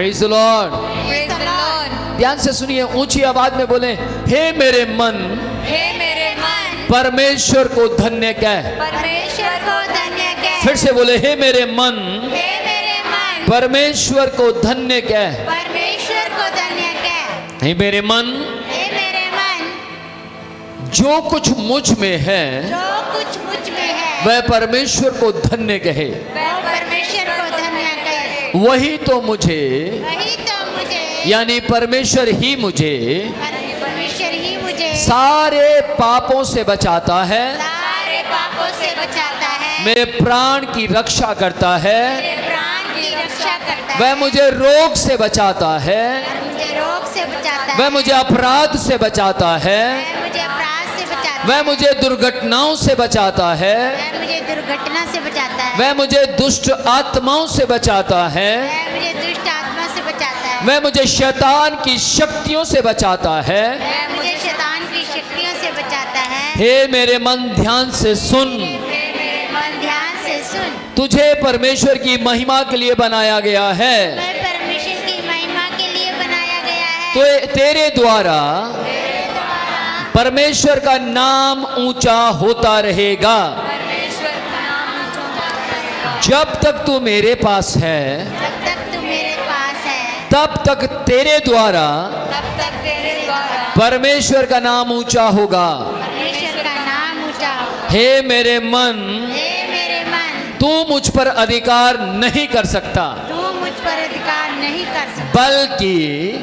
Praise the Lord. Praise the Lord. ध्यान से सुनिए, ऊंची आवाज में बोले, हे मेरे मन हे मेरे मन परमेश्वर को धन्य कह। परमेश्वर को धन्य कह। फिर से बोले, हे मेरे मन हे मेरे मन परमेश्वर को धन्य कह। परमेश्वर को धन्य कह। हे मेरे मन हे मेरे मन जो कुछ मुझ में है जो कुछ मुझ में है वह परमेश्वर को धन्य कहे। वह परमेश्वर को धन्य कहे। वही तो मुझे, वही तो मुझे यानी परमेश्वर ही मुझे परमेश्वर ही मुझे सारे पापों से बचाता है, सारे पापों से बचाता है। मेरे प्राण की रक्षा करता है, मेरे प्राण की रक्षा करता है। वह मुझे रोग से बचाता है, और मुझे रोग से बचाता है। वह मुझे अपराध से बचाता है, वह मुझे अपराध से बचाता है। वह मुझे दुर्घटनाओं से बचाता है, वह मुझे दुर्घटना से बचाता है। वह मुझे दुष्ट आत्माओं से बचाता है, वह मुझे दुष्ट आत्मा से बचाता है। वह मुझे शैतान की शक्तियों से बचाता है। वह मुझे शैतान की शक्तियों से बचाता है। हे मेरे मन ध्यान से सुन, हे मेरे मन ध्यान से सुन। तुझे परमेश्वर की महिमा के लिए बनाया गया है। मैं परमेश्वर की महिमा के लिए बनाया गया है। तो तेरे द्वारा परमेश्वर का नाम ऊंचा होता रहेगा। परमेश्वर का नाम जब तक तू मेरे पास है जब तक तू मेरे पास है तब तक तेरे द्वारा तब तक तेरे द्वारा परमेश्वर का नाम ऊंचा होगा। परमेश्वर का नाम ऊंचा होगा। हे मेरे मन हे मेरे मन तू मुझ पर अधिकार नहीं कर सकता, तू मुझ पर अधिकार नहीं कर सकता, बल्कि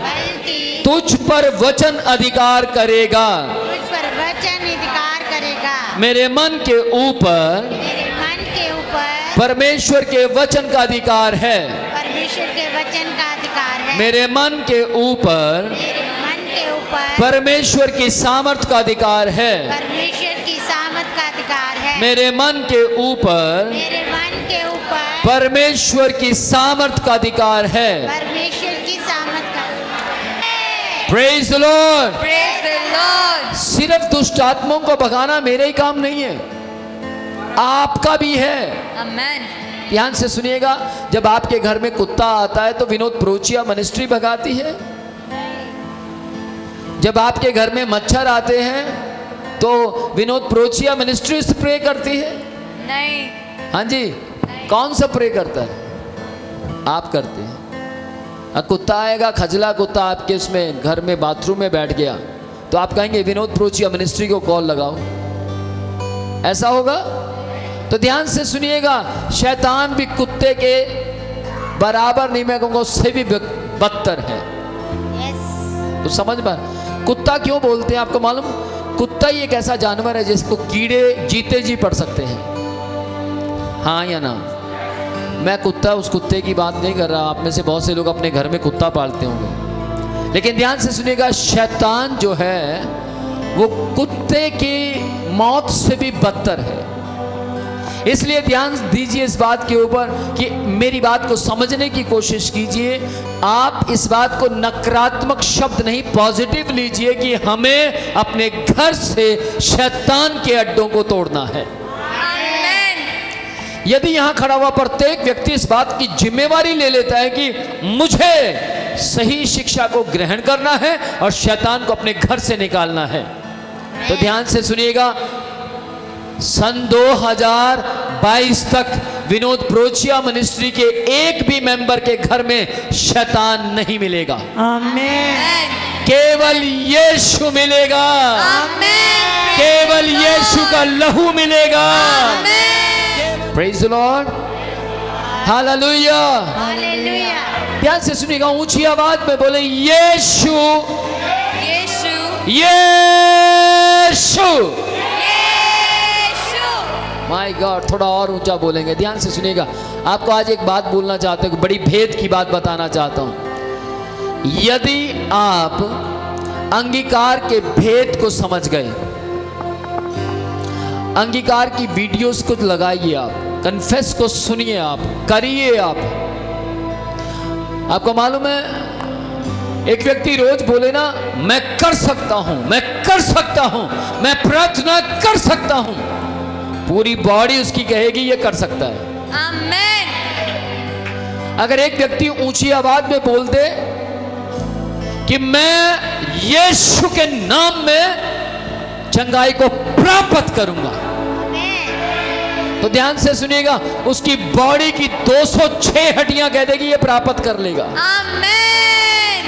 बल्कि तुझ पर वचन अधिकार करेगा। मुझ पर वचन अधिकार करेगा। मेरे मन के ऊपर मेरे मन के ऊपर परमेश्वर के वचन का अधिकार है। परमेश्वर के वचन का अधिकार है। मेरे मन के ऊपर मेरे मन के ऊपर परमेश्वर की सामर्थ का अधिकार है। परमेश्वर की सामर्थ का अधिकार है। मेरे मन के ऊपर मेरे मन के ऊपर परमेश्वर की सामर्थ का अधिकार है। परमेश्वर की सामर्थ का praise the Lord. Praise the Lord. सिर्फ दुष्ट आत्माओं को भगाना मेरा ही काम नहीं है, आपका भी है। Amen. ध्यान से सुनिएगा, जब आपके घर में कुत्ता आता है तो विनोद प्रोचिया मिनिस्ट्री भगाती है। जब आपके घर में मच्छर आते हैं तो विनोद प्रोचिया मिनिस्ट्री स्प्रे करती है। नहीं। हाँ जी, कौन सा प्रे करता है? आप करते हैं। कुत्ता आएगा, खजला कुत्ता आपके उसमें घर में बाथरूम में बैठ गया तो आप कहेंगे विनोद प्रोचिया मिनिस्ट्री को कॉल लगाओ, ऐसा होगा? तो ध्यान से सुनिएगा, शैतान भी कुत्ते के बराबर नहीं, मैं कहूँगा उससे भी बदतर है। Yes. तो समझ में, कुत्ता क्यों बोलते हैं आपको मालूम? कुत्ता ही एक ऐसा जानवर है जिसको कीड़े जीते जी पड़ सकते हैं, हाँ या ना? मैं कुत्ता, उस कुत्ते की बात नहीं कर रहा, आप में से बहुत से लोग अपने घर में कुत्ता पालते होंगे, लेकिन ध्यान से सुनिएगा, शैतान जो है वो कुत्ते की मौत से भी बदतर है। इसलिए ध्यान दीजिए इस बात के ऊपर कि मेरी बात को समझने की कोशिश कीजिए। आप इस बात को नकारात्मक शब्द नहीं, पॉजिटिव लीजिए कि हमें अपने घर से शैतान के अड्डों को तोड़ना है। यदि यहां खड़ा हुआ प्रत्येक व्यक्ति इस बात की जिम्मेवारी ले लेता है कि मुझे सही शिक्षा को ग्रहण करना है और शैतान को अपने घर से निकालना है, तो ध्यान से सुनिएगा, सन 2022 तक विनोद प्रोचिया मिनिस्ट्री के एक भी मेंबर के घर में शैतान नहीं मिलेगा। Amen. केवल यीशु मिलेगा। Amen. केवल यीशु का लहू मिलेगा। Praise the Lord, hallelujah. Hallelujah. ध्यान से सुनिएगा, ऊंची आवाज में बोले यीशु, यीशु, यीशु। यीशु। माय गॉड, थोड़ा और ऊंचा बोलेंगे। ध्यान से सुनिएगा, आपको आज एक बात बोलना चाहता हूं, बड़ी भेद की बात बताना चाहता हूं। यदि आप अंगीकार के भेद को समझ गए, अंगीकार की वीडियोस को लगाइए, आप कन्फेस को सुनिए, आप करिए। आपको मालूम है, एक व्यक्ति रोज बोले ना, मैं कर सकता हूं, मैं कर सकता हूं, मैं प्रार्थना कर सकता हूं, पूरी बॉडी उसकी कहेगी ये कर सकता है। Amen. अगर एक व्यक्ति ऊंची आवाज में बोल दे कि मैं यीशु के नाम में चंगाई को प्राप्त करूंगा, तो ध्यान से सुनिएगा, उसकी बॉडी की 206 हड्डियां कह देगी ये प्राप्त कर लेगा। आमेन,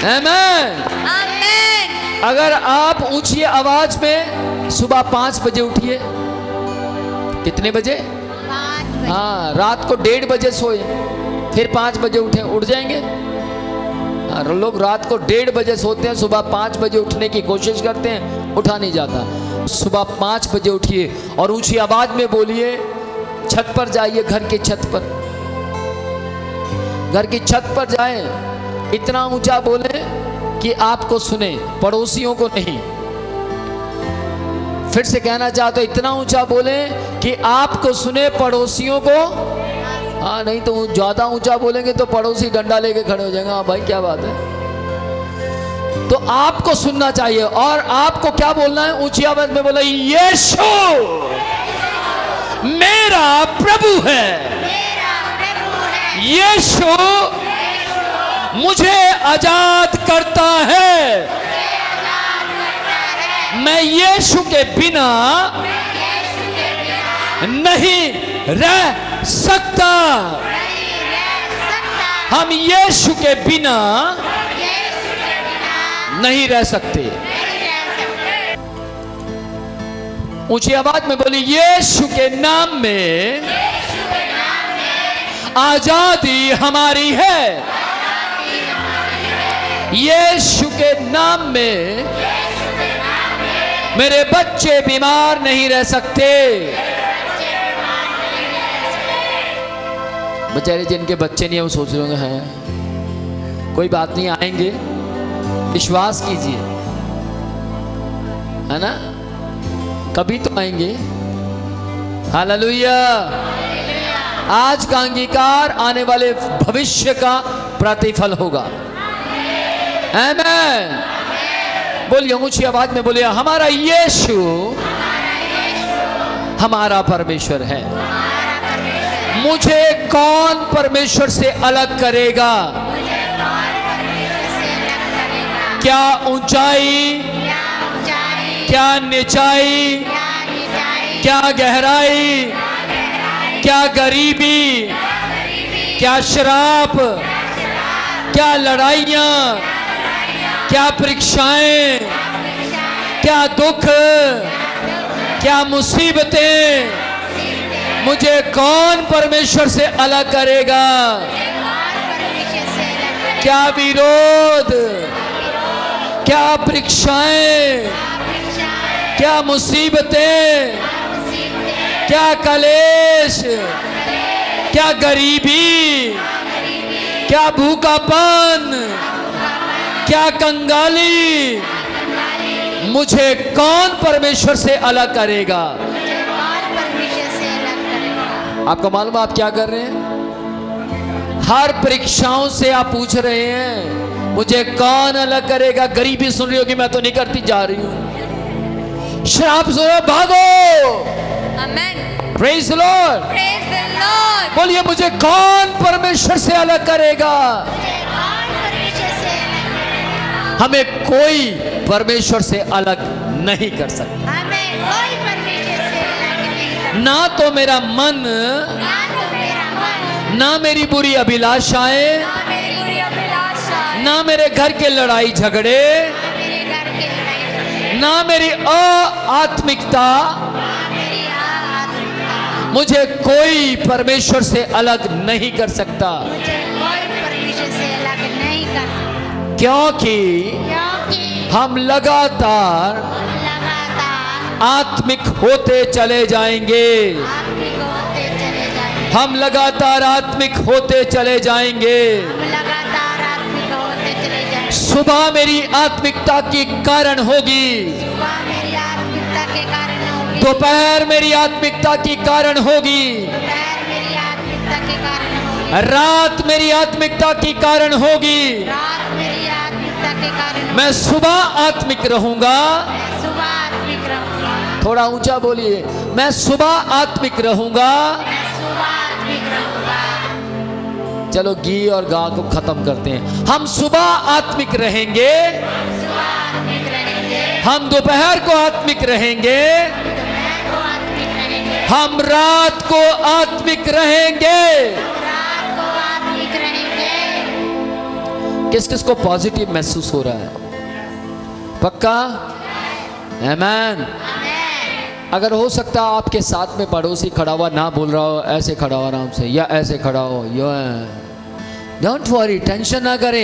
आमेन, आमेन। अगर आप ऊंची आवाज में सुबह 5 बजे उठिए, कितने बजे? 5 बजे। हाँ, रात को 1:30 बजे सोए, फिर 5 बजे उठे, उठ जाएंगे? हाँ, लोग रात को 1:30 बजे सोते हैं, सुबह 5 बजे उठने की कोशिश करते हैं, उठा नहीं जाता। सुबह 5 बजे उठिए और ऊंची आवाज में बोलिए, छत पर जाइए, घर की छत पर, घर की छत पर जाएं, इतना ऊंचा बोले कि आपको सुने, पड़ोसियों को नहीं। फिर से कहना चाहते, इतना ऊंचा बोले कि आपको सुने, पड़ोसियों को हाँ, नहीं तो ज्यादा ऊंचा बोलेंगे तो पड़ोसी डंडा लेके खड़े हो जाएंगे। हाँ भाई क्या बात है। तो आपको सुनना चाहिए और आपको क्या बोलना है? ऊंची आवाज में बोला, यीशु मेरा प्रभु है, मेरा प्रभु है। यीशु मुझे आजाद करता है, मैं यीशु के बिना नहीं रह सकता, हम यीशु के बिना नहीं रह सकते। ऊंची आवाज में बोली, यीशु के नाम में आजादी हमारी है, यीशु के नाम में मेरे बच्चे बीमार नहीं रह सकते। बेचारे जिनके बच्चे नहीं है वो सोच रहे होंगे हैं, कोई बात नहीं, आएंगे, विश्वास कीजिए, है ना, कभी तो आएंगे। हालेलुया। आज का अंगीकार आने वाले भविष्य का प्रतिफल होगा। आमीन। बोलिए ऊंची आवाज में बोलिए, हमारा यीशु हमारा परमेश्वर है, मुझे कौन परमेश्वर से अलग करेगा? क्या ऊंचाई, क्या निचाई, क्या गहराई, क्या गरीबी, क्या शराब, क्या लड़ाइयाँ, क्या परीक्षाएं, क्या दुख, क्या मुसीबतें, मुझे कौन परमेश्वर से अलग करेगा? क्या विरोध, क्या परीक्षाएं, क्या मुसीबतें, क्या कलेश, क्या गरीबी, क्या भूखापन, क्या कंगाली, मुझे कौन परमेश्वर से अलग करेगा? आपको मालूम आप क्या कर रहे हैं? हर परीक्षाओं से आप पूछ रहे हैं, मुझे कौन अलग करेगा? गरीबी सुन रही होगी, मैं तो नहीं करती जा रही हूं। श्राप सुन रहे, भागो। Amen. Praise the Lord. Praise the Lord. बोलिए, मुझे कौन परमेश्वर से अलग करेगा? हमें कोई परमेश्वर से अलग नहीं कर सकता। हमें कोई परमेश्वर से अलग नहीं, ना तो मेरा मन, ना तो मेरा मन, ना मेरी बुरी अभिलाषाएं, ना मेरी बुरी अभिलाषा, ना मेरे घर के लड़ाई झगड़े, ना मेरे घर के लड़ाई, ना मेरी आत्मिकता, ना मेरी आत्मिकता, मुझे कोई परमेश्वर से अलग नहीं कर सकता। मुझे कोई परमेश्वर से अलग नहीं कर सकता, क्योंकि क्योंकि हम लगातार आत्मिक होते चले जाएंगे। आत्मिक होते चले जाएंगे, हम लगातार आत्मिक होते चले जाएंगे। हम लगातार आत्मिक होते चले जाएंगे। सुबह मेरी आत्मिकता की कारण होगी, सुबह मेरी आत्मिकता के कारण होगी, दोपहर मेरी आत्मिकता की कारण होगी, दोपहर मेरी आत्मिकता के कारण होगी, रात मेरी आत्मिकता की कारण होगी। रात मेरी आत्मिकता के कारण मैं सुबह आत्मिक रहूंगा। मैं सुबह आत्मिक रहूंगा, थोड़ा ऊंचा बोलिए, मैं सुबह आत्मिक रहूंगा। मैं सुबह आत्मिक रहूंगा, चलो गी और गा को खत्म करते हैं। हम सुबह आत्मिक रहेंगे, सुबह आत्मिक रहेंगे, हम दोपहर को आत्मिक रहेंगे, दोपहर को आत्मिक रहेंगे, हम रात को आत्मिक रहेंगे। रात को आत्मिक रहेंगे। किस किस को पॉजिटिव महसूस हो रहा है? पक्का? आमेन। अगर हो सकता है आपके साथ में पड़ोसी खड़ा हुआ ना बोल रहा हो, ऐसे खड़ा हो आराम से, या ऐसे खड़ा हो, यो डोंट वरी, टेंशन ना करें।